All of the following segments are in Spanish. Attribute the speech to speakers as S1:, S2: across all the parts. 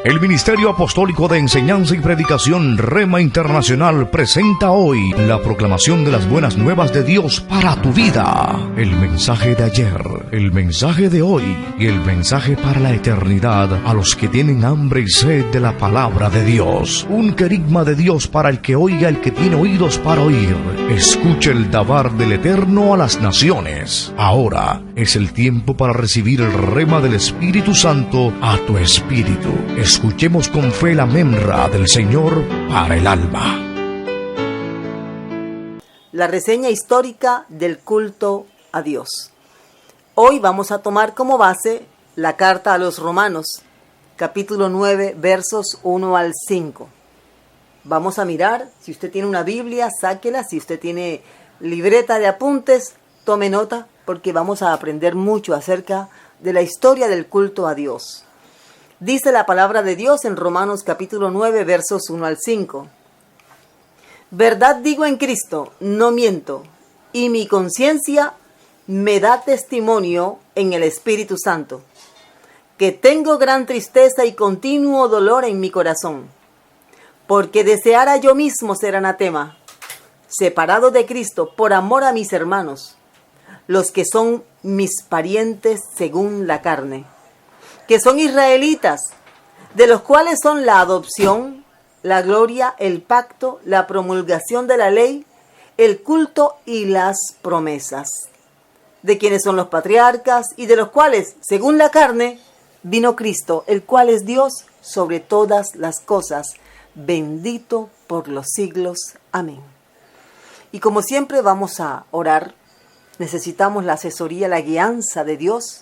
S1: El Ministerio Apostólico de Enseñanza y Predicación Rema Internacional presenta hoy la proclamación de las buenas nuevas de Dios para tu vida. El mensaje de ayer, el mensaje de hoy y el mensaje para la eternidad a los que tienen hambre y sed de la palabra de Dios. Un querigma de Dios para el que oiga, el que tiene oídos para oír. Escuche el dabar del Eterno a las naciones. Ahora es el tiempo para recibir el rema del Espíritu Santo a tu espíritu. Escuchemos con fe la memra del Señor para el alma.
S2: La reseña histórica del culto a Dios. Hoy vamos a tomar como base la carta a los Romanos, capítulo 9, versos 1 al 5. Vamos a mirar, si usted tiene una Biblia, sáquela, si usted tiene libreta de apuntes, tome nota, porque vamos a aprender mucho acerca de la historia del culto a Dios. Dice la palabra de Dios en Romanos capítulo 9, versos 1 al 5. Verdad digo en Cristo, no miento, y mi conciencia me da testimonio en el Espíritu Santo, que tengo gran tristeza y continuo dolor en mi corazón, porque deseara yo mismo ser anatema, separado de Cristo por amor a mis hermanos, los que son mis parientes según la carne, que son israelitas, de los cuales son la adopción, la gloria, el pacto, la promulgación de la ley, el culto y las promesas, de quienes son los patriarcas y de los cuales, según la carne, vino Cristo, el cual es Dios sobre todas las cosas, bendito por los siglos. Amén. Y como siempre vamos a orar, necesitamos la asesoría, la guianza de Dios,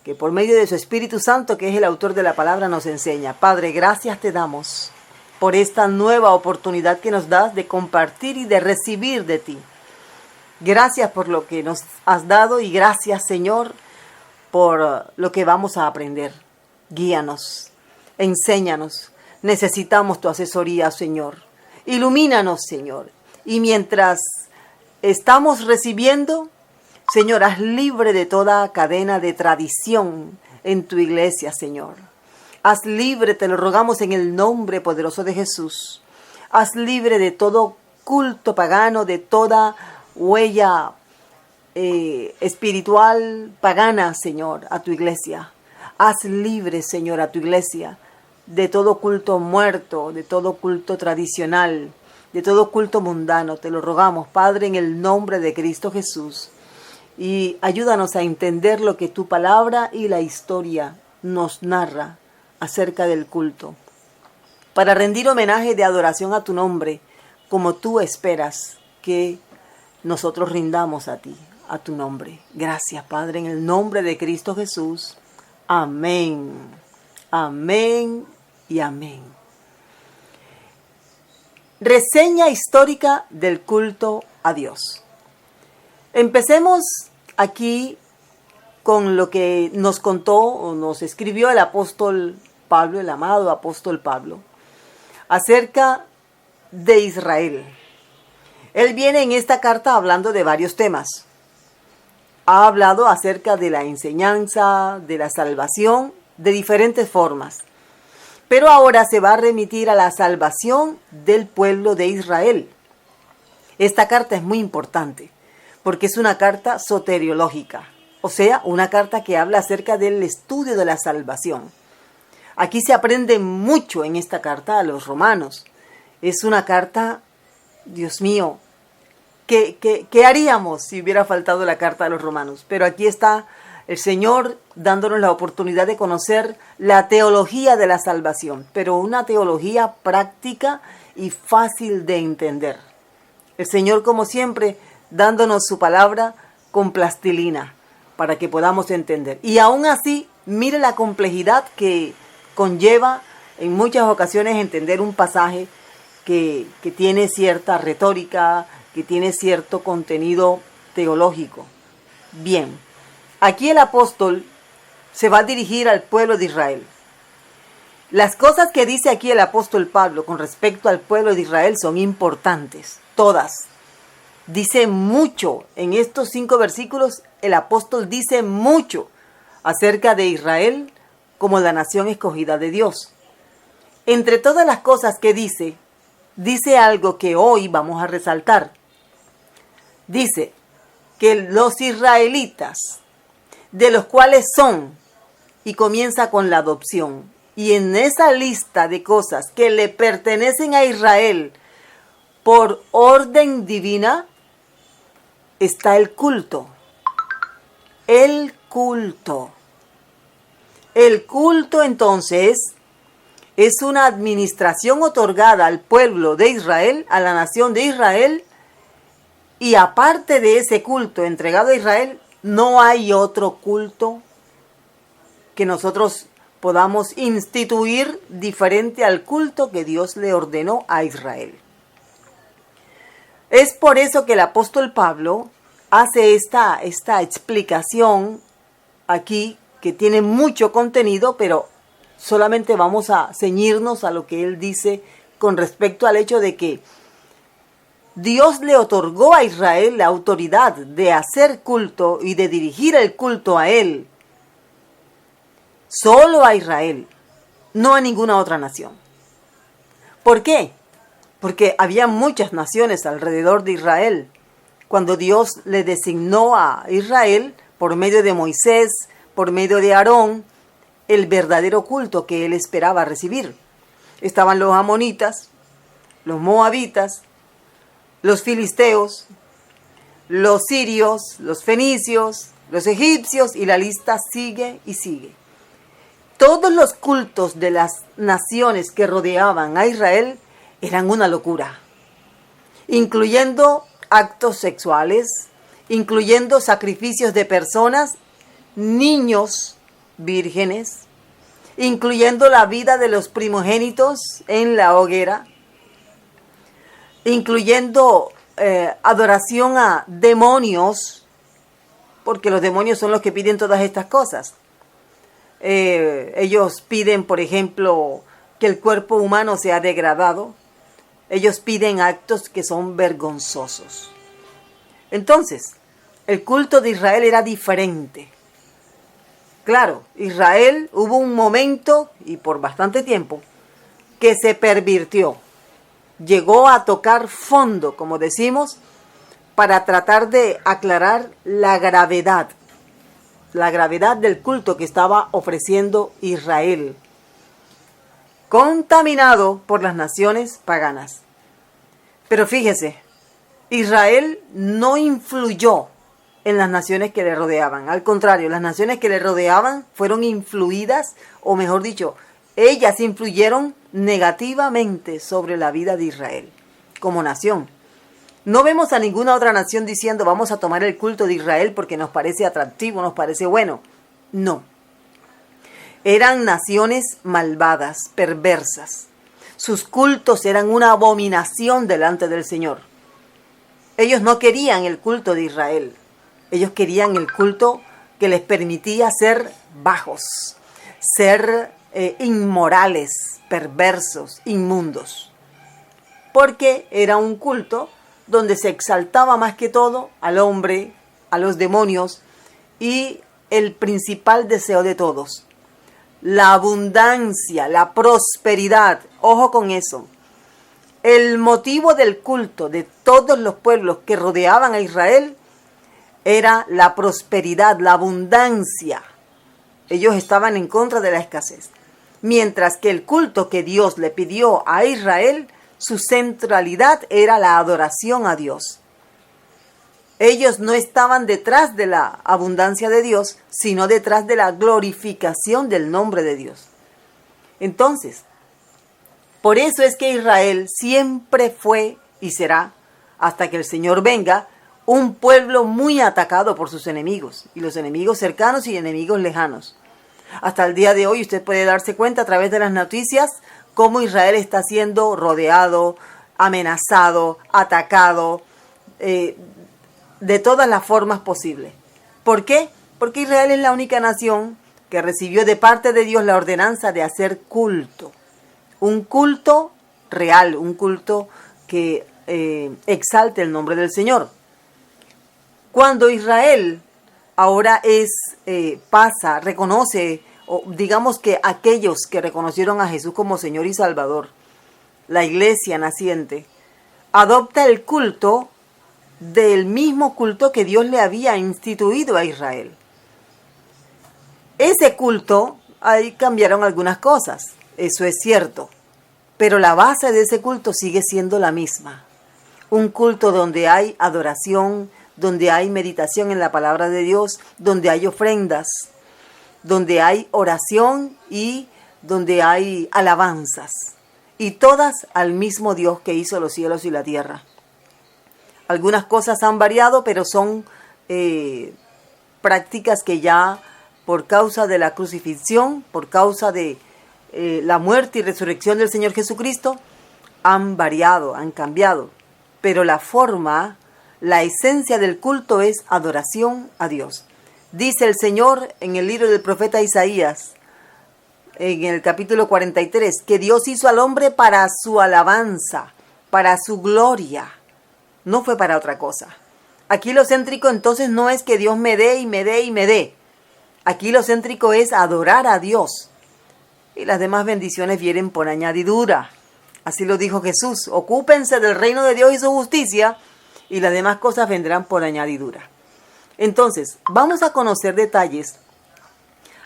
S2: que por medio de su Espíritu Santo, que es el autor de la palabra, nos enseña. Padre, gracias te damos por esta nueva oportunidad que nos das de compartir y de recibir de ti. Gracias por lo que nos has dado y gracias, Señor, por lo que vamos a aprender. Guíanos, enséñanos. Necesitamos tu asesoría, Señor. Ilumínanos, Señor. Y mientras estamos recibiendo, Señor, haz libre de toda cadena de tradición en tu iglesia, Señor. Haz libre, te lo rogamos en el nombre poderoso de Jesús. Haz libre de todo culto pagano, de toda huella espiritual pagana, Señor, a tu iglesia. Haz libre, Señor, a tu iglesia de todo culto muerto, de todo culto tradicional, de todo culto mundano. Te lo rogamos, Padre, en el nombre de Cristo Jesús. Y ayúdanos a entender lo que tu palabra y la historia nos narra acerca del culto, para rendir homenaje de adoración a tu nombre, como tú esperas que nosotros rindamos a ti, a tu nombre. Gracias, Padre, en el nombre de Cristo Jesús. Amén. Amén y amén. Reseña histórica del culto a Dios. Empecemos aquí con lo que nos contó o nos escribió el apóstol Pablo, el amado apóstol Pablo, acerca de Israel. Él viene en esta carta hablando de varios temas. Ha hablado acerca de la enseñanza, de la salvación, de diferentes formas. Pero ahora se va a remitir a la salvación del pueblo de Israel. Esta carta es muy importante, porque es una carta soteriológica, o sea, una carta que habla acerca del estudio de la salvación. Aquí se aprende mucho en esta carta a los romanos. Es una carta, Dios mío, ¿qué haríamos si hubiera faltado la carta a los romanos? Pero aquí está el Señor dándonos la oportunidad de conocer la teología de la salvación, pero una teología práctica y fácil de entender. El Señor, como siempre, dándonos su palabra con plastilina para que podamos entender. Y aún así, mire la complejidad que conlleva en muchas ocasiones entender un pasaje que tiene cierta retórica, que tiene cierto contenido teológico. Bien, aquí el apóstol se va a dirigir al pueblo de Israel. Las cosas que dice aquí el apóstol Pablo con respecto al pueblo de Israel son importantes, todas. Dice mucho, en estos 5 versículos el apóstol dice mucho acerca de Israel como la nación escogida de Dios. entre todas las cosas que dice algo que hoy vamos a resaltar. Dice que los israelitas, de los cuales son, y comienza con la adopción. Y en esa lista de cosas que le pertenecen a Israel por orden divina, está el culto. El culto. El culto, entonces, es una administración otorgada al pueblo de Israel, a la nación de Israel, y aparte de ese culto entregado a Israel, no hay otro culto que nosotros podamos instituir diferente al culto que Dios le ordenó a Israel. Es por eso que el apóstol Pablo hace esta explicación aquí, que tiene mucho contenido, pero solamente vamos a ceñirnos a lo que él dice con respecto al hecho de que Dios le otorgó a Israel la autoridad de hacer culto y de dirigir el culto a él. Solo a Israel, no a ninguna otra nación. ¿Por qué? Porque había muchas naciones alrededor de Israel. Cuando Dios le designó a Israel, por medio de Moisés, por medio de Aarón, el verdadero culto que él esperaba recibir. Estaban los amonitas, los moabitas, los filisteos, los sirios, los fenicios, los egipcios, y la lista sigue y sigue. Todos los cultos de las naciones que rodeaban a Israel eran una locura, incluyendo actos sexuales, incluyendo sacrificios de personas, niños vírgenes, incluyendo la vida de los primogénitos en la hoguera, incluyendo adoración a demonios, porque los demonios son los que piden todas estas cosas. Ellos piden, por ejemplo, que el cuerpo humano sea degradado. Ellos piden actos que son vergonzosos. Entonces, el culto de Israel era diferente. Claro, Israel hubo un momento, y por bastante tiempo, que se pervirtió. Llegó a tocar fondo, como decimos, para tratar de aclarar la gravedad del culto que estaba ofreciendo Israel, contaminado por las naciones paganas. Pero fíjese, Israel no influyó en las naciones que le rodeaban. Al contrario, las naciones que le rodeaban fueron influidas, o mejor dicho, ellas influyeron negativamente sobre la vida de Israel como nación. No vemos a ninguna otra nación diciendo vamos a tomar el culto de Israel porque nos parece atractivo, nos parece bueno. No. Eran naciones malvadas, perversas. Sus cultos eran una abominación delante del Señor. Ellos no querían el culto de Israel. Ellos querían el culto que les permitía ser bajos, ser inmorales, perversos, inmundos. Porque era un culto donde se exaltaba más que todo al hombre, a los demonios y el principal deseo de todos, la abundancia, la prosperidad. Ojo con eso. El motivo del culto de todos los pueblos que rodeaban a Israel era la prosperidad, la abundancia. Ellos estaban en contra de la escasez. Mientras que el culto que Dios le pidió a Israel, su centralidad era la adoración a Dios. Ellos no estaban detrás de la abundancia de Dios, sino detrás de la glorificación del nombre de Dios. Entonces, por eso es que Israel siempre fue y será, hasta que el Señor venga, un pueblo muy atacado por sus enemigos, y los enemigos cercanos y enemigos lejanos. Hasta el día de hoy usted puede darse cuenta a través de las noticias cómo Israel está siendo rodeado, amenazado, atacado, de todas las formas posibles. ¿Por qué? Porque Israel es la única nación que recibió de parte de Dios la ordenanza de hacer culto. Un culto real, un culto que exalte el nombre del Señor. Cuando Israel ahora reconoce o digamos que aquellos que reconocieron a Jesús como Señor y Salvador, la iglesia naciente, adopta el culto del mismo culto que Dios le había instituido a Israel. Ese culto, ahí cambiaron algunas cosas, eso es cierto, pero la base de ese culto sigue siendo la misma. Un culto donde hay adoración, donde hay meditación en la palabra de Dios, donde hay ofrendas, donde hay oración y donde hay alabanzas. Y todas al mismo Dios que hizo los cielos y la tierra. Algunas cosas han variado, pero son prácticas que ya por causa de la crucifixión, por causa de la muerte y resurrección del Señor Jesucristo, han variado, han cambiado. Pero la forma, la esencia del culto es adoración a Dios. Dice el Señor en el libro del profeta Isaías, en el capítulo 43, que Dios hizo al hombre para su alabanza, para su gloria. No fue para otra cosa. Aquí lo céntrico entonces no es que Dios me dé y me dé y me dé. Aquí lo céntrico es adorar a Dios. Y las demás bendiciones vienen por añadidura. Así lo dijo Jesús. Ocúpense del reino de Dios y su justicia, y las demás cosas vendrán por añadidura. Entonces, vamos a conocer detalles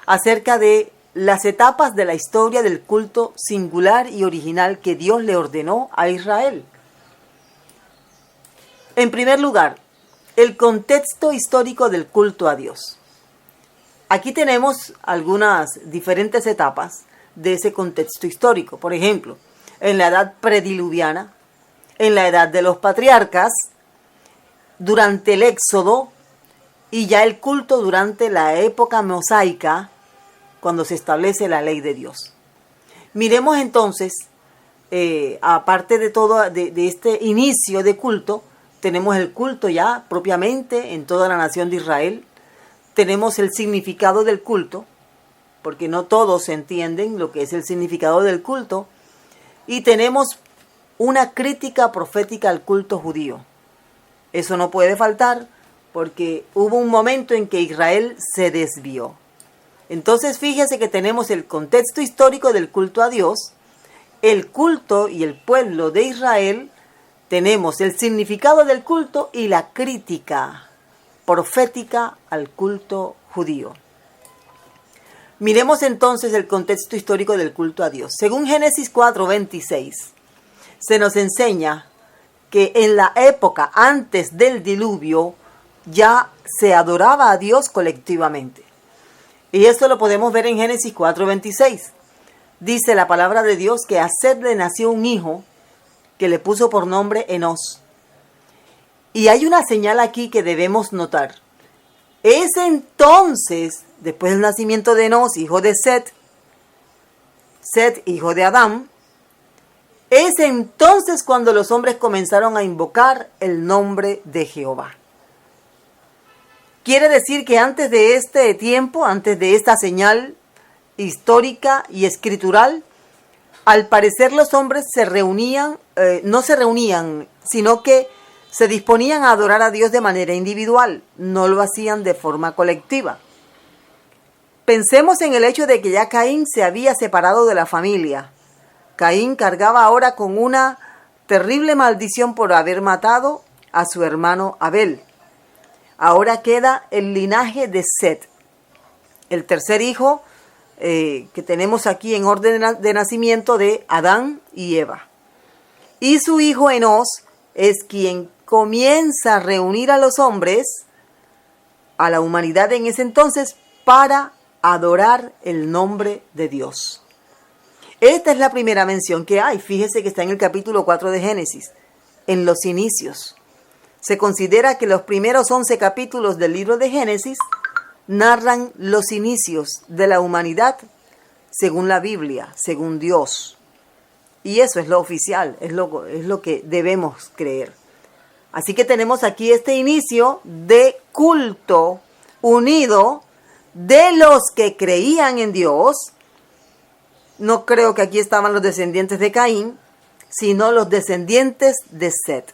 S2: acerca de las etapas de la historia del culto singular y original que Dios le ordenó a Israel. En primer lugar, el contexto histórico del culto a Dios. Aquí tenemos algunas diferentes etapas de ese contexto histórico. Por ejemplo, en la edad prediluviana, en la edad de los patriarcas, durante el Éxodo y ya el culto durante la época mosaica, cuando se establece la ley de Dios. Miremos entonces, aparte de todo de este inicio de culto, tenemos el culto ya propiamente en toda la nación de Israel. Tenemos el significado del culto, porque no todos entienden lo que es el significado del culto. Y tenemos una crítica profética al culto judío. Eso no puede faltar, porque hubo un momento en que Israel se desvió. Entonces fíjese que tenemos el contexto histórico del culto a Dios, el culto y el pueblo de Israel, tenemos el significado del culto y la crítica profética al culto judío. Miremos entonces el contexto histórico del culto a Dios. Según Génesis 4:26, se nos enseña que en la época antes del diluvio ya se adoraba a Dios colectivamente. Y esto lo podemos ver en Génesis 4:26. Dice la palabra de Dios que a Set le nació un hijo que le puso por nombre Enós. Y hay una señal aquí que debemos notar. Es entonces, después del nacimiento de Enós, hijo de Set, hijo de Adán, es entonces cuando los hombres comenzaron a invocar el nombre de Jehová. Quiere decir que antes de este tiempo, antes de esta señal histórica y escritural, al parecer los hombres se reunían, no se reunían, sino que se disponían a adorar a Dios de manera individual, no lo hacían de forma colectiva. Pensemos en el hecho de que ya Caín se había separado de la familia. Caín cargaba ahora con una terrible maldición por haber matado a su hermano Abel. Ahora queda el linaje de Set, el tercer hijo que tenemos aquí en orden de nacimiento de Adán y Eva. Y su hijo Enós es quien comienza a reunir a los hombres, a la humanidad en ese entonces, para adorar el nombre de Dios. Esta es la primera mención que hay. Fíjese que está en el capítulo 4 de Génesis, en los inicios. Se considera que los primeros 11 capítulos del libro de Génesis narran los inicios de la humanidad según la Biblia, según Dios. Y eso es lo oficial, es lo que debemos creer. Así que tenemos aquí este inicio de culto unido de los que creían en Dios. No creo que aquí estaban los descendientes de Caín, sino los descendientes de Set.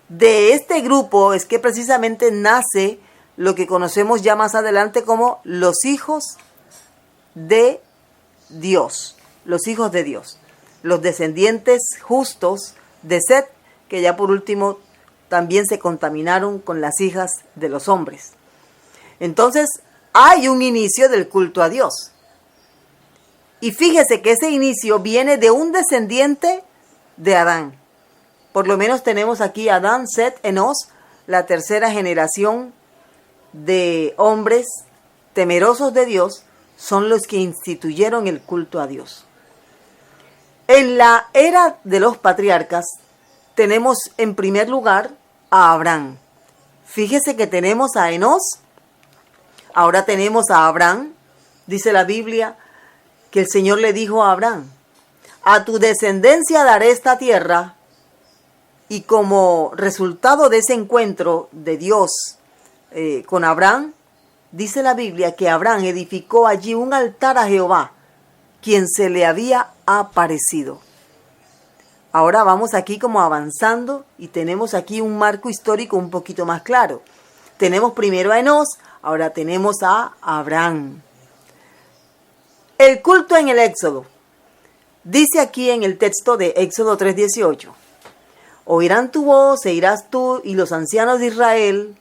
S2: De este grupo es que precisamente nace lo que conocemos ya más adelante como los hijos de Dios, los hijos de Dios, los descendientes justos de Set, que ya por último también se contaminaron con las hijas de los hombres. Entonces hay un inicio del culto a Dios. Y fíjese que ese inicio viene de un descendiente de Adán. Por lo menos tenemos aquí Adán, Set, Enos, la tercera generación de hombres temerosos de Dios, son los que instituyeron el culto a Dios. En la era de los patriarcas tenemos en primer lugar a Abraham. Fíjese que tenemos a Enos, ahora tenemos a Abraham. Dice la Biblia que el Señor le dijo a Abraham: a tu descendencia daré esta tierra. Y como resultado de ese encuentro de Dios con Abraham, dice la Biblia que Abraham edificó allí un altar a Jehová, quien se le había aparecido. Ahora vamos aquí como avanzando y tenemos aquí un marco histórico un poquito más claro. Tenemos primero a Enos, ahora tenemos a Abraham. El culto en el Éxodo. Dice aquí en el texto de Éxodo 3:18. Oirán tu voz e irás tú y los ancianos de Israel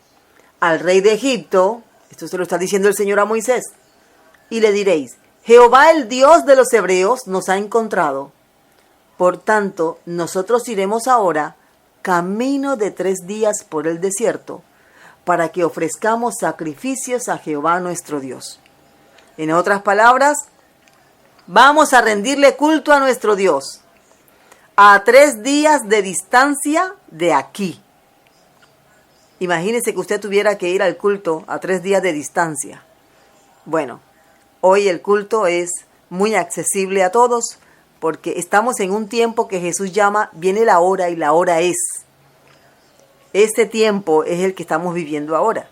S2: al rey de Egipto. Esto se lo está diciendo el Señor a Moisés. Y le diréis: Jehová, el Dios de los hebreos, nos ha encontrado. Por tanto, nosotros iremos ahora camino de 3 días por el desierto, para que ofrezcamos sacrificios a Jehová nuestro Dios. En otras palabras, vamos a rendirle culto a nuestro Dios a 3 días de distancia de aquí. Imagínese que usted tuviera que ir al culto a 3 días de distancia. Bueno, hoy el culto es muy accesible a todos porque estamos en un tiempo que Jesús llama, viene la hora y la hora es. Este tiempo es el que estamos viviendo ahora.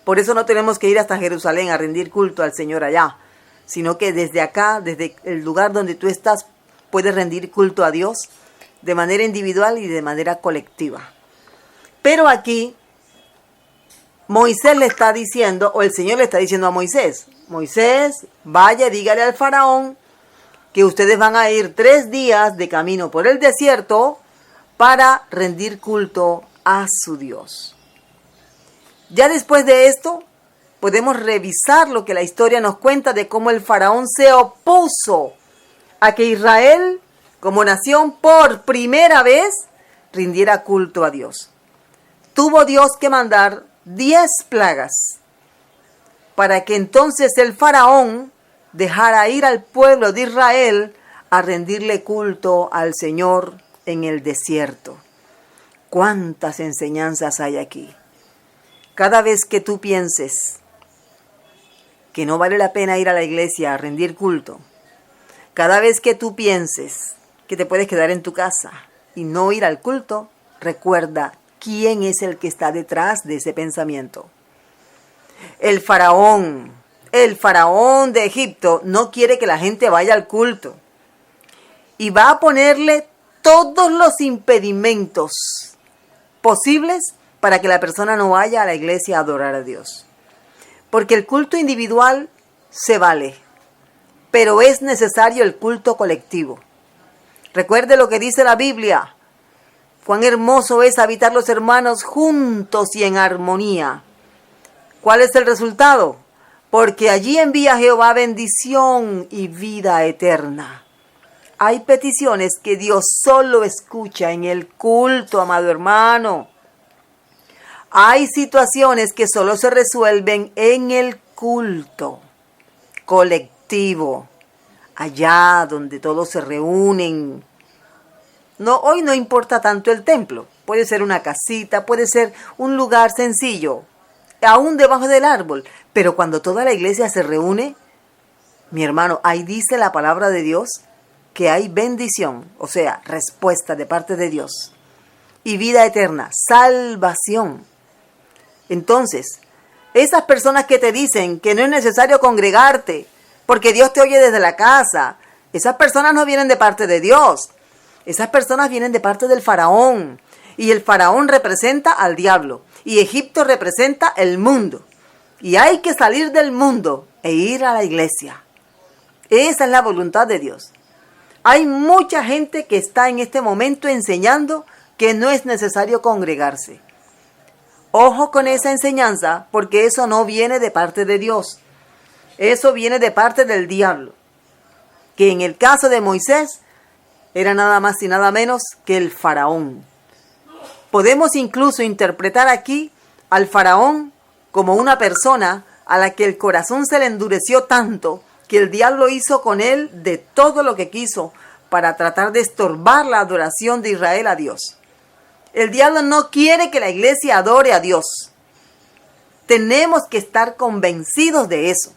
S2: Por eso no tenemos que ir hasta Jerusalén a rendir culto al Señor allá, sino que desde acá, desde el lugar donde tú estás, puedes rendir culto a Dios de manera individual y de manera colectiva. Pero aquí Moisés le está diciendo, o el Señor le está diciendo a Moisés: Moisés, vaya, dígale al faraón que ustedes van a ir 3 días de camino por el desierto para rendir culto a su Dios. Ya después de esto, podemos revisar lo que la historia nos cuenta de cómo el faraón se opuso a que Israel, como nación, por primera vez rindiera culto a Dios. Tuvo Dios que mandar 10 plagas para que entonces el faraón dejara ir al pueblo de Israel a rendirle culto al Señor en el desierto. ¿Cuántas enseñanzas hay aquí? Cada vez que tú pienses que no vale la pena ir a la iglesia a rendir culto, cada vez que tú pienses que te puedes quedar en tu casa y no ir al culto, recuerda quién es el que está detrás de ese pensamiento. El faraón de Egipto no quiere que la gente vaya al culto y va a ponerle todos los impedimentos posibles para que la persona no vaya a la iglesia a adorar a Dios. Porque el culto individual se vale, pero es necesario el culto colectivo. Recuerde lo que dice la Biblia: cuán hermoso es habitar los hermanos juntos y en armonía. ¿Cuál es el resultado? Porque allí envía Jehová bendición y vida eterna. Hay peticiones que Dios solo escucha en el culto, amado hermano. Hay situaciones que solo se resuelven en el culto colectivo, allá donde todos se reúnen. No, hoy no importa tanto el templo. Puede ser una casita, puede ser un lugar sencillo, aún debajo del árbol. Pero cuando toda la iglesia se reúne, mi hermano, ahí dice la palabra de Dios que hay bendición, o sea, respuesta de parte de Dios, y vida eterna, salvación. Entonces, esas personas que te dicen que no es necesario congregarte porque Dios te oye desde la casa, esas personas no vienen de parte de Dios. Esas personas vienen de parte del faraón. Y el faraón representa al diablo. Y Egipto representa el mundo. Y hay que salir del mundo e ir a la iglesia. Esa es la voluntad de Dios. Hay mucha gente que está en este momento enseñando que no es necesario congregarse. Ojo con esa enseñanza, porque eso no viene de parte de Dios. Eso viene de parte del diablo. Que en el caso de Moisés era nada más y nada menos que el faraón. Podemos incluso interpretar aquí al faraón como una persona a la que el corazón se le endureció tanto que el diablo hizo con él de todo lo que quiso para tratar de estorbar la adoración de Israel a Dios. El diablo no quiere que la iglesia adore a Dios. Tenemos que estar convencidos de eso.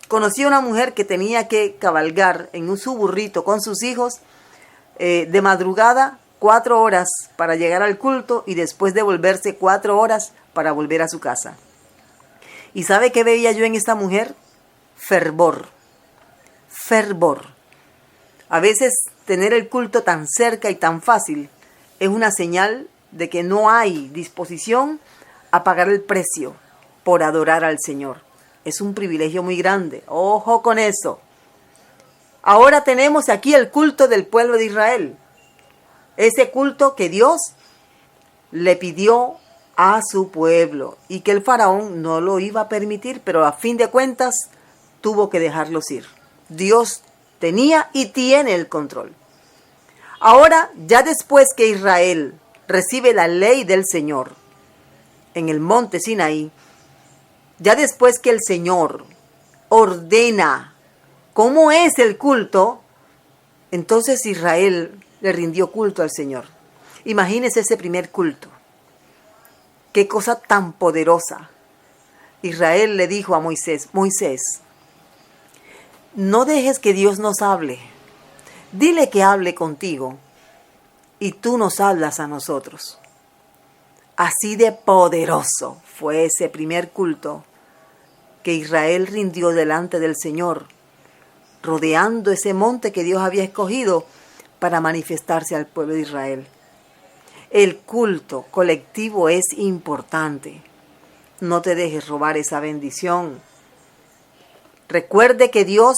S2: Conocí a una mujer que tenía que cabalgar en su burrito con sus hijos de madrugada 4 horas para llegar al culto y después devolverse 4 horas para volver a su casa. ¿Y sabe qué veía yo en esta mujer? Fervor. Fervor. A veces tener el culto tan cerca y tan fácil es una señal de que no hay disposición a pagar el precio por adorar al Señor. Es un privilegio muy grande. Ojo con eso. Ahora tenemos aquí el culto del pueblo de Israel. Ese culto que Dios le pidió a su pueblo y que el faraón no lo iba a permitir, pero a fin de cuentas tuvo que dejarlos ir. Dios tenía y tiene el control. Ahora, ya después que Israel recibe la ley del Señor en el monte Sinaí, ya después que el Señor ordena cómo es el culto, entonces Israel le rindió culto al Señor. Imagínese ese primer culto. Qué cosa tan poderosa. Israel le dijo a Moisés, Moisés, no dejes que Dios nos hable. Dile que hable contigo y tú nos hablas a nosotros. Así de poderoso fue ese primer culto que Israel rindió delante del Señor, rodeando ese monte que Dios había escogido para manifestarse al pueblo de Israel. El culto colectivo es importante. No te dejes robar esa bendición. Recuerde que Dios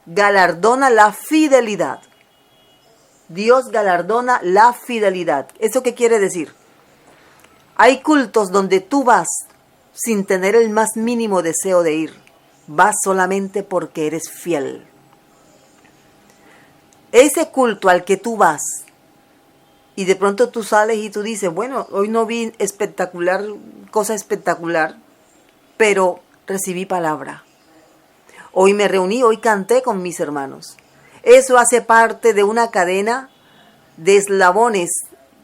S2: galardona la fidelidad. Dios galardona la fidelidad. ¿Eso qué quiere decir? Hay cultos donde tú vas sin tener el más mínimo deseo de ir. Vas solamente porque eres fiel. Ese culto al que tú vas y de pronto tú sales y tú dices, bueno, hoy no vi cosa espectacular, pero recibí palabra. Hoy me reuní, hoy canté con mis hermanos. Eso hace parte de una cadena de eslabones,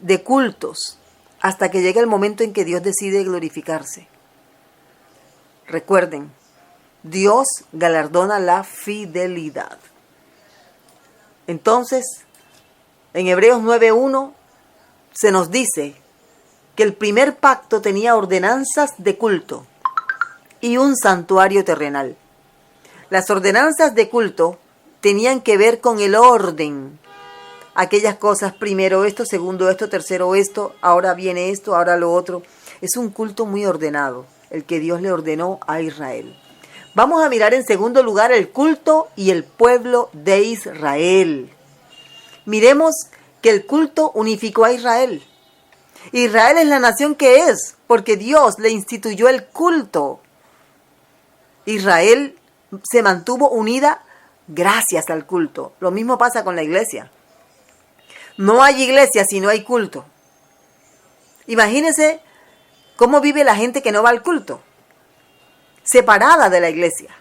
S2: de cultos, hasta que llega el momento en que Dios decide glorificarse. Recuerden, Dios galardona la fidelidad. Entonces, en Hebreos 9:1 se nos dice que el primer pacto tenía ordenanzas de culto y un santuario terrenal. Las ordenanzas de culto tenían que ver con el orden. Aquellas cosas, primero esto, segundo esto, tercero esto, ahora viene esto, ahora lo otro. Es un culto muy ordenado, el que Dios le ordenó a Israel. Vamos a mirar en segundo lugar el culto y el pueblo de Israel. Miremos que el culto unificó a Israel. Israel es la nación que es, porque Dios le instituyó el culto. Israel se mantuvo unida gracias al culto. Lo mismo pasa con la iglesia. No hay iglesia si no hay culto. Imagínense cómo vive la gente que no va al culto, separada de la iglesia.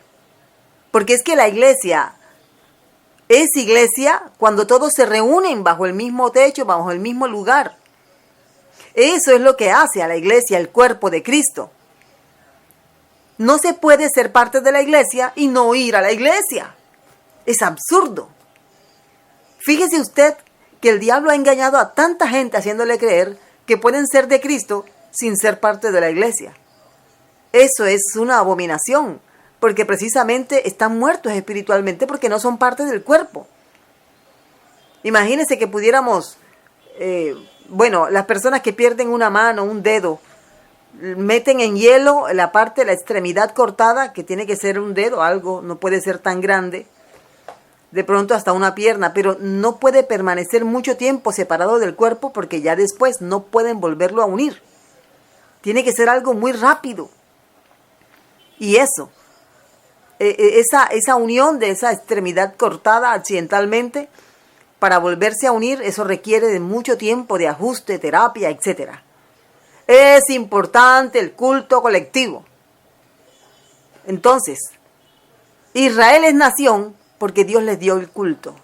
S2: Porque es que la iglesia es iglesia cuando todos se reúnen bajo el mismo techo, bajo el mismo lugar. Eso es lo que hace a la iglesia el cuerpo de Cristo. No se puede ser parte de la iglesia y no ir a la iglesia. Es absurdo. Fíjese usted que el diablo ha engañado a tanta gente haciéndole creer que pueden ser de Cristo sin ser parte de la iglesia. Eso es una abominación, porque precisamente están muertos espiritualmente porque no son parte del cuerpo. Imagínense que pudiéramos, las personas que pierden una mano, un dedo, meten en hielo la extremidad cortada, que tiene que ser un dedo, algo, no puede ser tan grande, de pronto hasta una pierna, pero no puede permanecer mucho tiempo separado del cuerpo porque ya después no pueden volverlo a unir. Tiene que ser algo muy rápido. Y eso, esa unión de esa extremidad cortada accidentalmente, para volverse a unir, eso requiere de mucho tiempo de ajuste, terapia, etc. Es importante el culto colectivo. Entonces, Israel es nación porque Dios les dio el culto.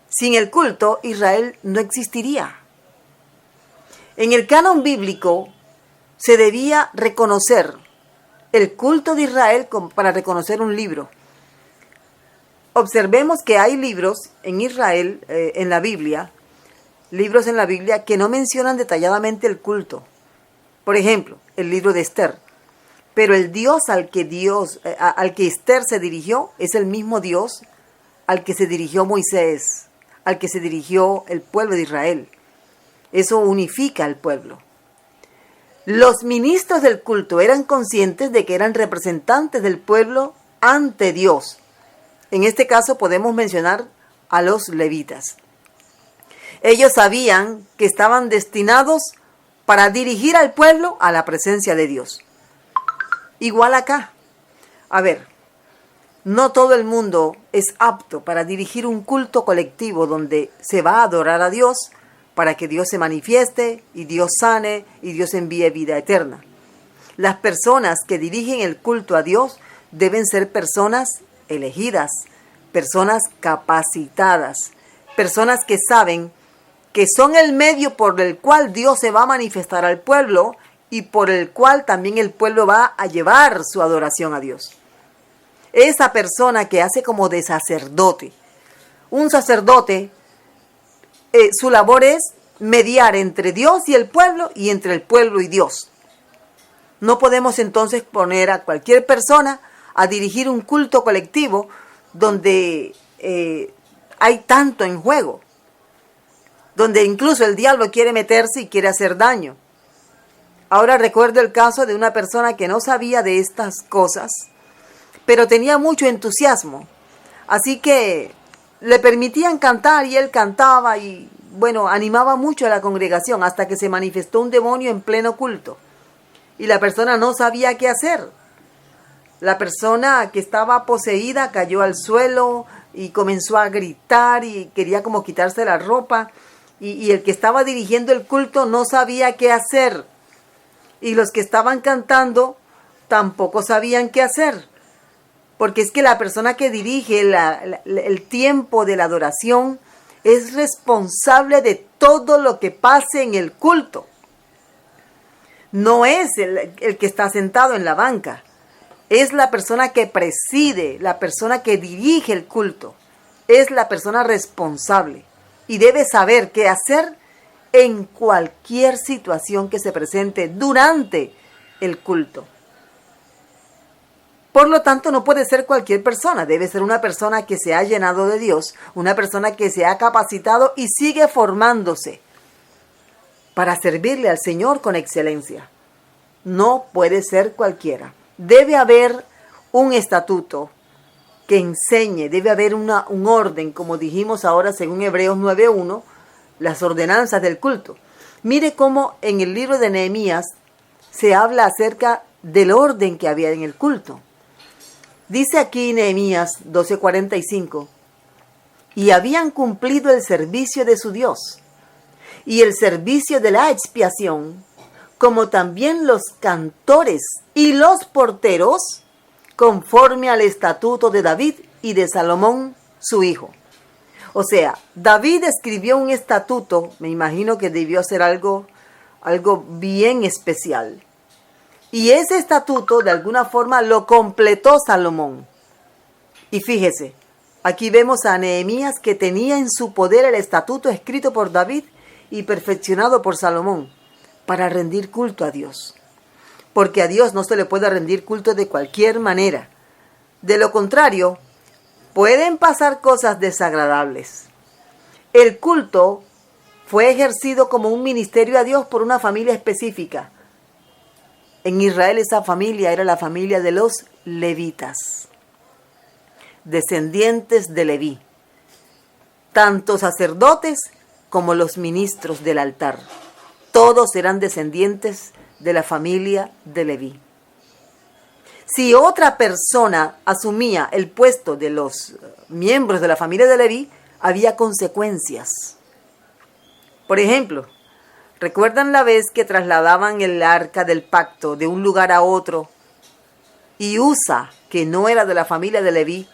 S2: Sin el culto, Israel no existiría. En el canon bíblico se debía reconocer el culto de Israel para reconocer un libro. Observemos que hay libros en Israel, en la Biblia, libros en la Biblia que no mencionan detalladamente el culto. Por ejemplo, el libro de Esther. Pero el Dios al que Esther se dirigió es el mismo Dios al que se dirigió Moisés, al que se dirigió el pueblo de Israel. Eso unifica al pueblo. Los ministros del culto eran conscientes de que eran representantes del pueblo ante Dios. En este caso podemos mencionar a los levitas. Ellos sabían que estaban destinados para dirigir al pueblo a la presencia de Dios. Igual acá. A ver, no todo el mundo es apto para dirigir un culto colectivo donde se va a adorar a Dios para que Dios se manifieste y Dios sane y Dios envíe vida eterna. Las personas que dirigen el culto a Dios deben ser personas elegidas, personas capacitadas, personas que saben que son el medio por el cual Dios se va a manifestar al pueblo y por el cual también el pueblo va a llevar su adoración a Dios. Esa persona que hace como de sacerdote. Un sacerdote, su labor es mediar entre Dios y entre el pueblo y Dios. No podemos entonces poner a cualquier persona a dirigir un culto colectivo donde hay tanto en juego, donde incluso el diablo quiere meterse y quiere hacer daño. Ahora recuerdo el caso de una persona que no sabía de estas cosas, pero tenía mucho entusiasmo. Así que le permitían cantar y él cantaba y, animaba mucho a la congregación hasta que se manifestó un demonio en pleno culto. Y la persona no sabía qué hacer. La persona que estaba poseída cayó al suelo y comenzó a gritar y quería como quitarse la ropa. Y el que estaba dirigiendo el culto no sabía qué hacer. Y los que estaban cantando tampoco sabían qué hacer. Porque es que la persona que dirige el tiempo de la adoración es responsable de todo lo que pase en el culto. No es el que está sentado en la banca. Es la persona que preside, la persona que dirige el culto. Es la persona responsable. Y debe saber qué hacer en cualquier situación que se presente durante el culto. Por lo tanto, no puede ser cualquier persona. Debe ser una persona que se ha llenado de Dios, una persona que se ha capacitado y sigue formándose para servirle al Señor con excelencia. No puede ser cualquiera. Debe haber un estatuto que enseñe, debe haber un orden, como dijimos ahora según Hebreos 9:1, las ordenanzas del culto. Mire cómo en el libro de Nehemías se habla acerca del orden que había en el culto. Dice aquí Nehemías 12:45, y habían cumplido el servicio de su Dios y el servicio de la expiación, como también los cantores y los porteros, conforme al estatuto de David y de Salomón, su hijo. O sea, David escribió un estatuto, me imagino que debió ser algo bien especial. Y ese estatuto, de alguna forma, lo completó Salomón. Y fíjese, aquí vemos a Nehemías que tenía en su poder el estatuto escrito por David y perfeccionado por Salomón para rendir culto a Dios. Porque a Dios no se le puede rendir culto de cualquier manera. De lo contrario, pueden pasar cosas desagradables. El culto fue ejercido como un ministerio a Dios por una familia específica. En Israel esa familia era la familia de los levitas. descendientes de Leví, tanto sacerdotes como los ministros del altar. Todos eran descendientes de la familia de Leví. Si otra persona asumía el puesto de los miembros de la familia de Leví, había consecuencias. Por ejemplo, ¿recuerdan la vez que trasladaban el arca del pacto de un lugar a otro? Y Usa, que no era de la familia de Leví,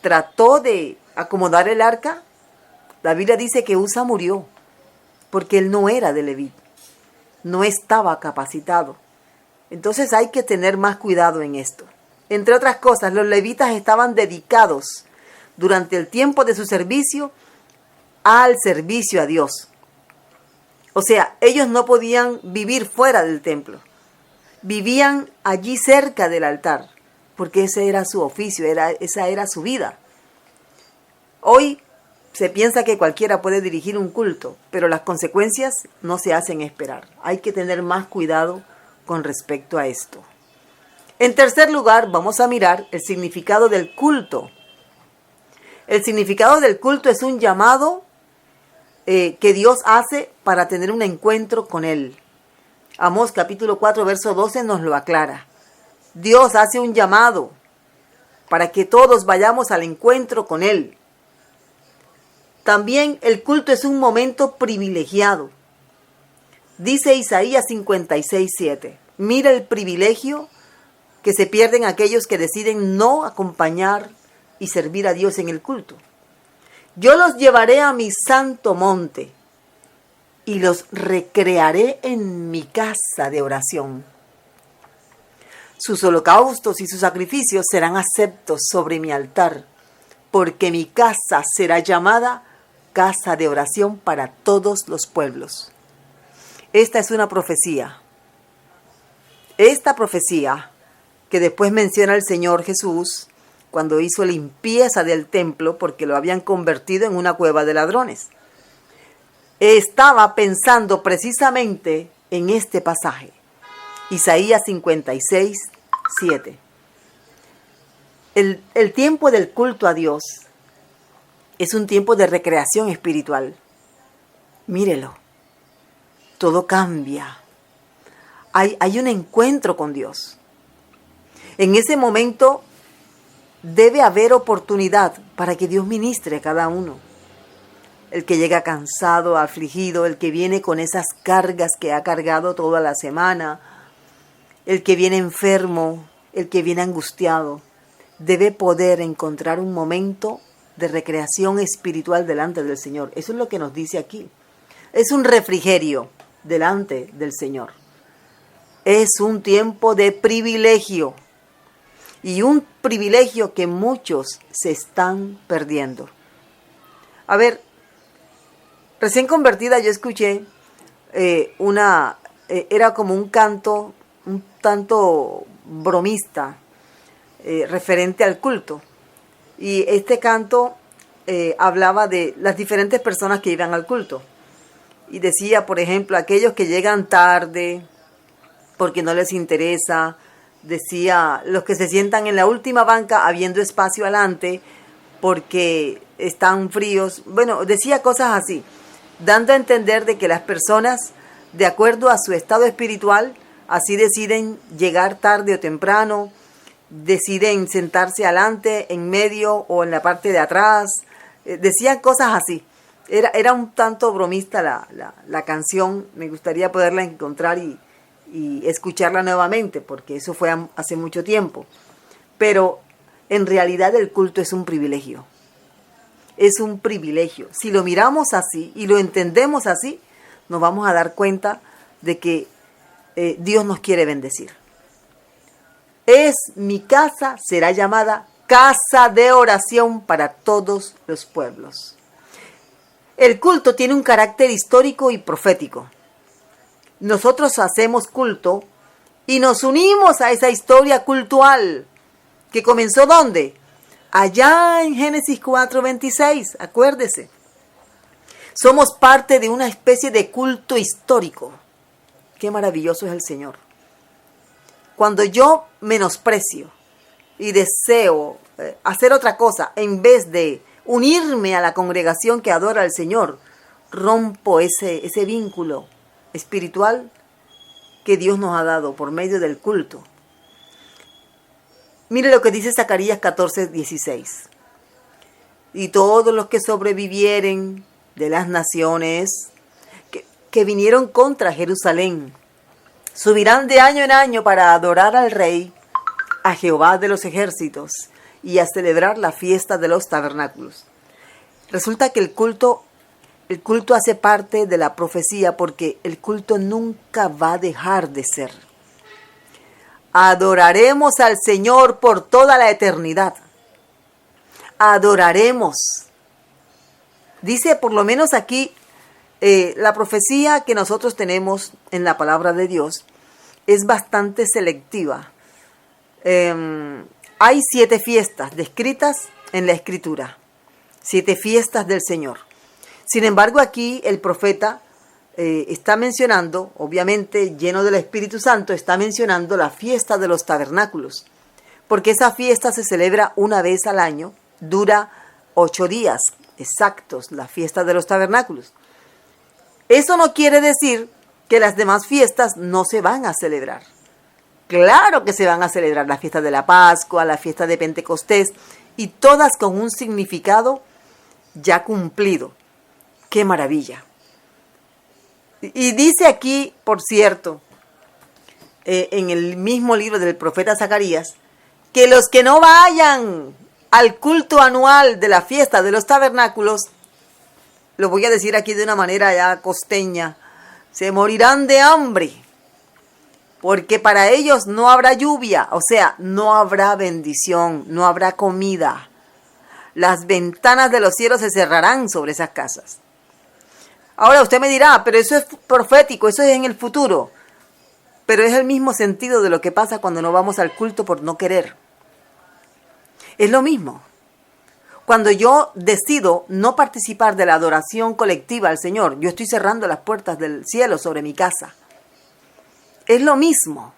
S2: trató de acomodar el arca. La Biblia dice que Usa murió porque él no era de Leví, no estaba capacitado. Entonces hay que tener más cuidado en esto. Entre otras cosas, los levitas estaban dedicados durante el tiempo de su servicio al servicio a Dios. O sea, ellos no podían vivir fuera del templo. Vivían allí cerca del altar, porque ese era su oficio, esa era su vida. Hoy se piensa que cualquiera puede dirigir un culto, pero las consecuencias no se hacen esperar. Hay que tener más cuidado con respecto a esto. En tercer lugar, vamos a mirar el significado del culto. El significado del culto es un llamado que Dios hace para tener un encuentro con Él. Amós capítulo 4, verso 12 nos lo aclara. Dios hace un llamado para que todos vayamos al encuentro con Él. También el culto es un momento privilegiado. Dice Isaías 56, 7. Mira el privilegio que se pierden aquellos que deciden no acompañar y servir a Dios en el culto. Yo los llevaré a mi santo monte y los recrearé en mi casa de oración. Sus holocaustos y sus sacrificios serán aceptos sobre mi altar, porque mi casa será llamada casa de oración para todos los pueblos. Esta es una profecía. Esta profecía que después menciona el Señor Jesús cuando hizo limpieza del templo porque lo habían convertido en una cueva de ladrones. Estaba pensando precisamente en este pasaje. Isaías 56, 7. El tiempo del culto a Dios es un tiempo de recreación espiritual. Mírelo. Todo cambia. Hay un encuentro con Dios. En ese momento debe haber oportunidad para que Dios ministre a cada uno. El que llega cansado, afligido, el que viene con esas cargas que ha cargado toda la semana, el que viene enfermo, el que viene angustiado, debe poder encontrar un momento de recreación espiritual delante del Señor. Eso es lo que nos dice aquí. Es un refrigerio delante del Señor. Es un tiempo de privilegio. Y un privilegio que muchos se están perdiendo. A ver, recién convertida yo escuché era como un canto, un tanto bromista, referente al culto. Y este canto hablaba de las diferentes personas que iban al culto. Y decía, por ejemplo, aquellos que llegan tarde porque no les interesa. Decía, los que se sientan en la última banca habiendo espacio adelante porque están fríos. Bueno, decía cosas así, dando a entender de que las personas, de acuerdo a su estado espiritual, así deciden llegar tarde o temprano, deciden sentarse adelante, en medio o en la parte de atrás. Decían cosas así. Era un tanto bromista la canción. Me gustaría poderla encontrar y escucharla nuevamente, porque eso fue hace mucho tiempo. Pero en realidad el culto es un privilegio. Es un privilegio. Si lo miramos así y lo entendemos así, nos vamos a dar cuenta de que Dios nos quiere bendecir. Mi casa será llamada casa de oración para todos los pueblos. El culto tiene un carácter histórico y profético. Nosotros hacemos culto y nos unimos a esa historia cultural que comenzó ¿dónde? Allá en Génesis 4:26, acuérdese. Somos parte de una especie de culto histórico. Qué maravilloso es el Señor. Cuando yo menosprecio y deseo hacer otra cosa, en vez de unirme a la congregación que adora al Señor, rompo ese vínculo espiritual que Dios nos ha dado por medio del culto. Mire lo que dice Zacarías 14:16. Y todos los que sobrevivieren de las naciones que vinieron contra Jerusalén subirán de año en año para adorar al Rey, a Jehová de los ejércitos, y a celebrar la fiesta de los tabernáculos. Resulta que el culto hace parte de la profecía, porque el culto nunca va a dejar de ser. Adoraremos al Señor por toda la eternidad. Adoraremos. Dice por lo menos aquí, la profecía que nosotros tenemos en la palabra de Dios es bastante selectiva. Hay 7 fiestas descritas en la Escritura. 7 fiestas del Señor. Sin embargo, aquí el profeta está mencionando, obviamente lleno del Espíritu Santo, está mencionando la fiesta de los tabernáculos. Porque esa fiesta se celebra una vez al año, dura 8 días exactos, la fiesta de los tabernáculos. Eso no quiere decir que las demás fiestas no se van a celebrar. Claro que se van a celebrar la fiesta de la Pascua, la fiesta de Pentecostés, y todas con un significado ya cumplido. ¡Qué maravilla! Y dice aquí, por cierto, en el mismo libro del profeta Zacarías, que los que no vayan al culto anual de la fiesta de los tabernáculos, lo voy a decir aquí de una manera ya costeña, se morirán de hambre, porque para ellos no habrá lluvia, o sea, no habrá bendición, no habrá comida. Las ventanas de los cielos se cerrarán sobre esas casas. Ahora usted me dirá, pero eso es profético, eso es en el futuro. Pero es el mismo sentido de lo que pasa cuando no vamos al culto por no querer. Es lo mismo. Cuando yo decido no participar de la adoración colectiva al Señor, yo estoy cerrando las puertas del cielo sobre mi casa. Es lo mismo.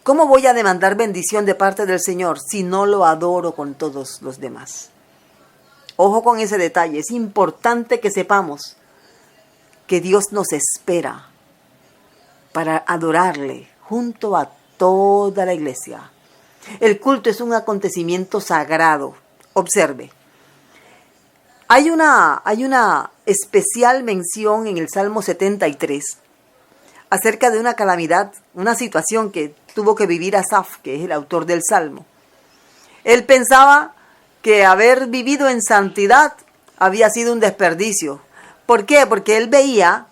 S2: ¿Cómo voy a demandar bendición de parte del Señor si no lo adoro con todos los demás? Ojo con ese detalle. Es importante que sepamos que Dios nos espera para adorarle junto a toda la iglesia. El culto es un acontecimiento sagrado. Observe. Hay una especial mención en el Salmo 73 acerca de una calamidad, una situación que tuvo que vivir Asaf, que es el autor del Salmo. Él pensaba que haber vivido en santidad había sido un desperdicio. ¿Por qué? Porque él veía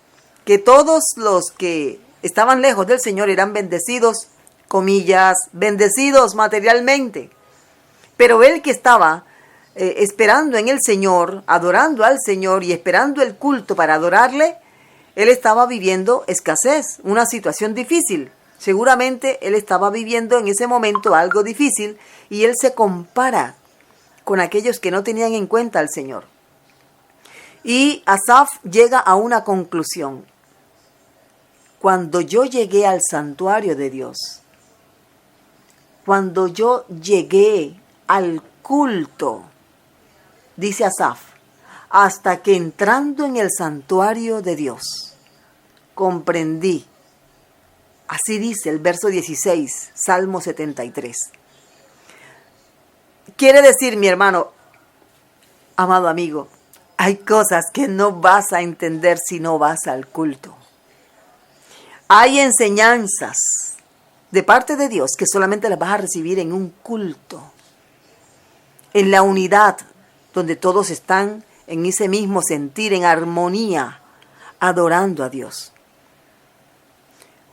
S2: que todos los que estaban lejos del Señor eran bendecidos, comillas, bendecidos materialmente. Pero él que estaba esperando en el Señor, adorando al Señor y esperando el culto para adorarle, él estaba viviendo escasez, una situación difícil. Seguramente él estaba viviendo en ese momento algo difícil y él se compara con aquellos que no tenían en cuenta al Señor. Y Asaf llega a una conclusión. Cuando yo llegué al santuario de Dios, cuando yo llegué al culto, dice Asaf, hasta que entrando en el santuario de Dios, comprendí. Así dice el verso 16, Salmo 73. Quiere decir, mi hermano, amado amigo, hay cosas que no vas a entender si no vas al culto. Hay enseñanzas de parte de Dios que solamente las vas a recibir en un culto, en la unidad, donde todos están en ese mismo sentir, en armonía, adorando a Dios.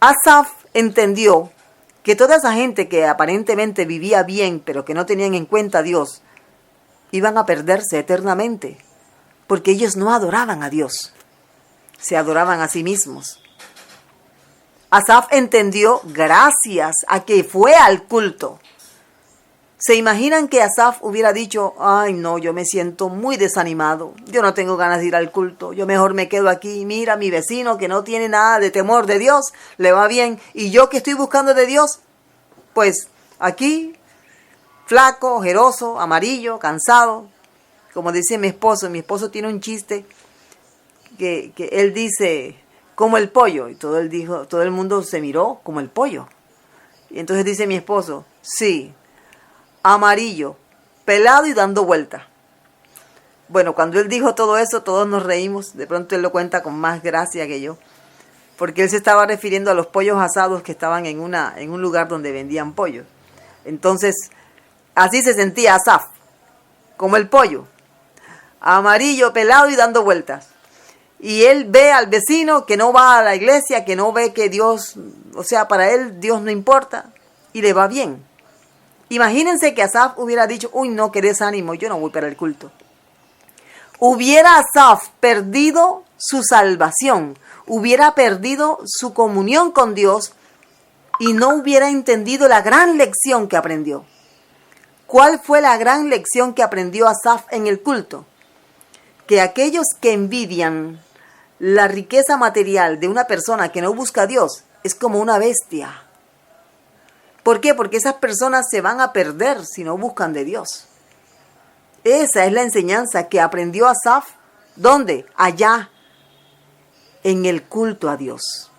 S2: Asaf entendió que toda esa gente que aparentemente vivía bien, pero que no tenían en cuenta a Dios, iban a perderse eternamente, porque ellos no adoraban a Dios, se adoraban a sí mismos. Asaf entendió gracias a que fue al culto. ¿Se imaginan que Asaf hubiera dicho, ay no, yo me siento muy desanimado, yo no tengo ganas de ir al culto, yo mejor me quedo aquí, mira mi vecino que no tiene nada de temor de Dios, le va bien, y yo que estoy buscando de Dios, pues aquí flaco, ojeroso, amarillo, cansado. Como dice mi esposo tiene un chiste que él dice, como el pollo. Y todo el mundo se miró como el pollo. Y entonces dice mi esposo, sí, amarillo, pelado y dando vuelta. Bueno, cuando él dijo todo eso, todos nos reímos. De pronto él lo cuenta con más gracia que yo. Porque él se estaba refiriendo a los pollos asados que estaban en un lugar donde vendían pollo. Entonces, así se sentía Asaf, como el pollo, amarillo, pelado y dando vueltas. Y él ve al vecino que no va a la iglesia, que no ve que Dios, o sea, para él Dios no importa, y le va bien. Imagínense que Asaf hubiera dicho, uy, no, qué desánimo, yo no voy para el culto. Hubiera Asaf perdido su salvación, hubiera perdido su comunión con Dios y no hubiera entendido la gran lección que aprendió. ¿Cuál fue la gran lección que aprendió Asaf en el culto? Que aquellos que envidian la riqueza material de una persona que no busca a Dios es como una bestia. ¿Por qué? Porque esas personas se van a perder si no buscan de Dios. Esa es la enseñanza que aprendió Asaf. ¿Dónde? Allá, en el culto a Dios.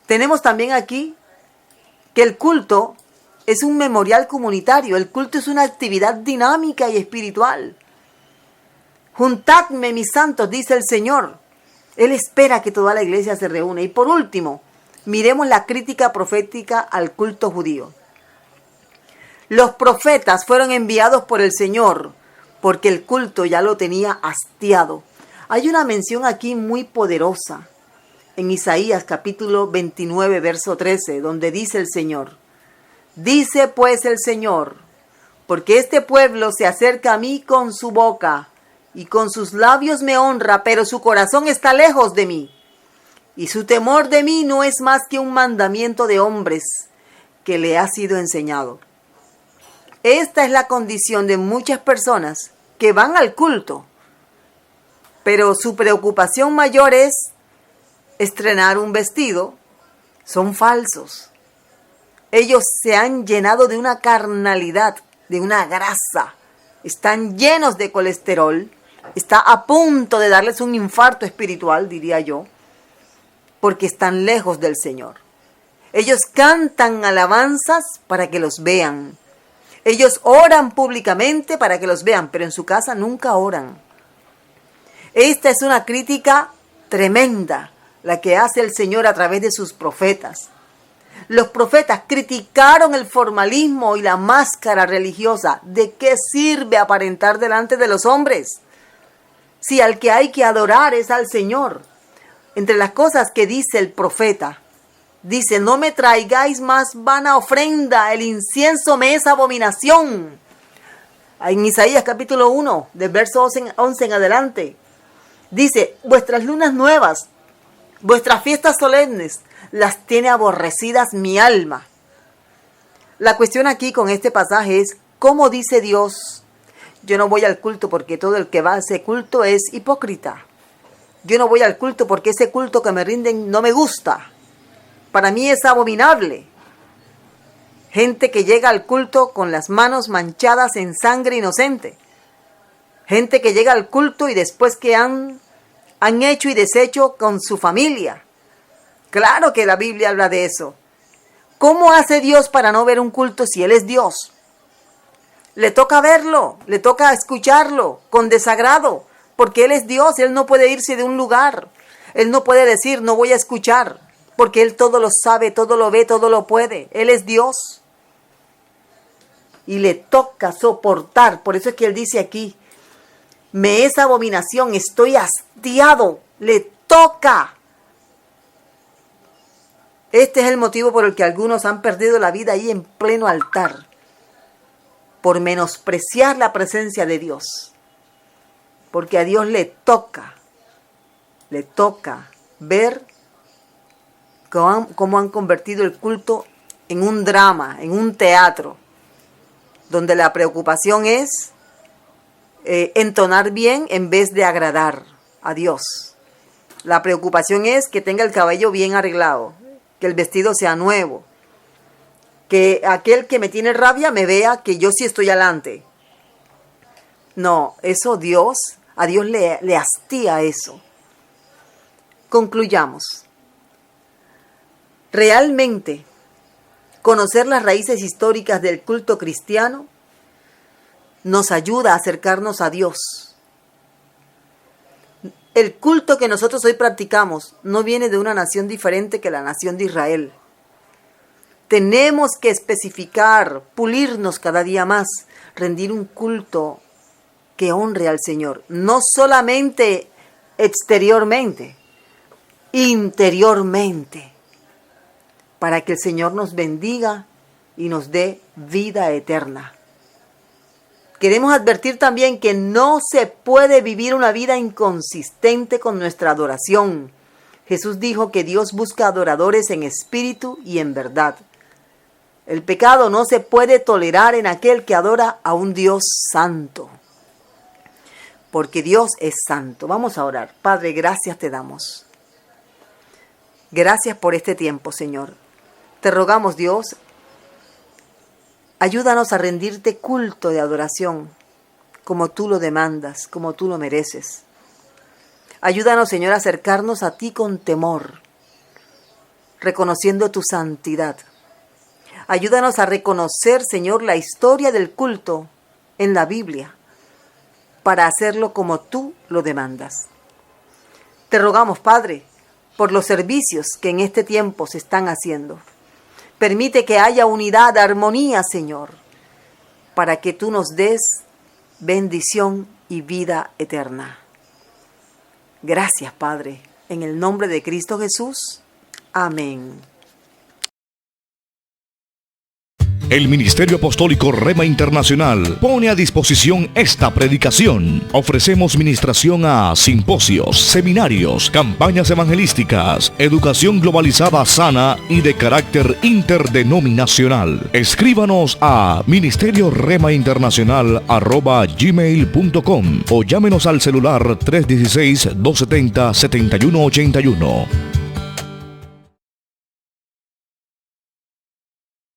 S2: Tenemos también aquí que el culto es un memorial comunitario. El culto es una actividad dinámica y espiritual. Juntadme, mis santos, dice el Señor. Él espera que toda la iglesia se reúna. Y por último, miremos la crítica profética al culto judío. Los profetas fueron enviados por el Señor porque el culto ya lo tenía hastiado. Hay una mención aquí muy poderosa en Isaías capítulo 29, verso 13, donde dice el Señor, dice pues el Señor, porque este pueblo se acerca a mí con su boca y con sus labios me honra, pero su corazón está lejos de mí. Y su temor de mí no es más que un mandamiento de hombres que le ha sido enseñado. Esta es la condición de muchas personas que van al culto, pero su preocupación mayor es estrenar un vestido. Son falsos. Ellos se han llenado de una carnalidad, de una grasa. Están llenos de colesterol. Está a punto de darles un infarto espiritual, diría yo, porque están lejos del Señor. Ellos cantan alabanzas para que los vean. Ellos oran públicamente para que los vean, pero en su casa nunca oran. Esta es una crítica tremenda, la que hace el Señor a través de sus profetas. Los profetas criticaron el formalismo y la máscara religiosa. ¿De qué sirve aparentar delante de los hombres? Si al que hay que adorar es al Señor. Entre las cosas que dice el profeta, dice, no me traigáis más vana ofrenda, el incienso me es abominación. En Isaías capítulo 1, del verso 11 en adelante, dice, vuestras lunas nuevas, vuestras fiestas solemnes, las tiene aborrecidas mi alma. La cuestión aquí con este pasaje es, ¿cómo dice Dios? Yo no voy al culto porque todo el que va a ese culto es hipócrita. Yo no voy al culto porque ese culto que me rinden no me gusta. Para mí es abominable. Gente que llega al culto con las manos manchadas en sangre inocente. Gente que llega al culto y después que han hecho y deshecho con su familia. Claro que la Biblia habla de eso. ¿Cómo hace Dios para no ver un culto si Él es Dios? Le toca verlo, le toca escucharlo con desagrado, porque Él es Dios, Él no puede irse de un lugar. Él no puede decir, no voy a escuchar, porque Él todo lo sabe, todo lo ve, todo lo puede. Él es Dios. Y le toca soportar. Por eso es que Él dice aquí, me es abominación, estoy hastiado, le toca. Este es el motivo por el que algunos han perdido la vida ahí en pleno altar, por menospreciar la presencia de Dios. Porque a Dios le toca ver cómo han convertido el culto en un drama, en un teatro, donde la preocupación es entonar bien en vez de agradar a Dios. La preocupación es que tenga el cabello bien arreglado, que el vestido sea nuevo, que aquel que me tiene rabia me vea que yo sí estoy adelante. No, eso a Dios le hastía eso. Concluyamos. Realmente, conocer las raíces históricas del culto cristiano nos ayuda a acercarnos a Dios. El culto que nosotros hoy practicamos no viene de una nación diferente que la nación de Israel. Tenemos que especificar, pulirnos cada día más, rendir un culto que honre al Señor, no solamente exteriormente, interiormente, para que el Señor nos bendiga y nos dé vida eterna. Queremos advertir también que no se puede vivir una vida inconsistente con nuestra adoración. Jesús dijo que Dios busca adoradores en espíritu y en verdad. El pecado no se puede tolerar en aquel que adora a un Dios santo, porque Dios es santo. Vamos a orar. Padre, gracias te damos. Gracias por este tiempo, Señor. Te rogamos, Dios, ayúdanos a rendirte culto de adoración, como tú lo demandas, como tú lo mereces. Ayúdanos, Señor, a acercarnos a ti con temor, reconociendo tu santidad. Ayúdanos a reconocer, Señor, la historia del culto en la Biblia, para hacerlo como tú lo demandas. Te rogamos, Padre, por los servicios que en este tiempo se están haciendo. Permite que haya unidad, armonía, Señor, para que tú nos des bendición y vida eterna. Gracias, Padre, en el nombre de Cristo Jesús. Amén.
S1: El Ministerio Apostólico Rema Internacional pone a disposición esta predicación. Ofrecemos ministración a simposios, seminarios, campañas evangelísticas, educación globalizada sana y de carácter interdenominacional. Escríbanos a ministerioremainternacional@gmail.com o llámenos al celular 316-270-7181.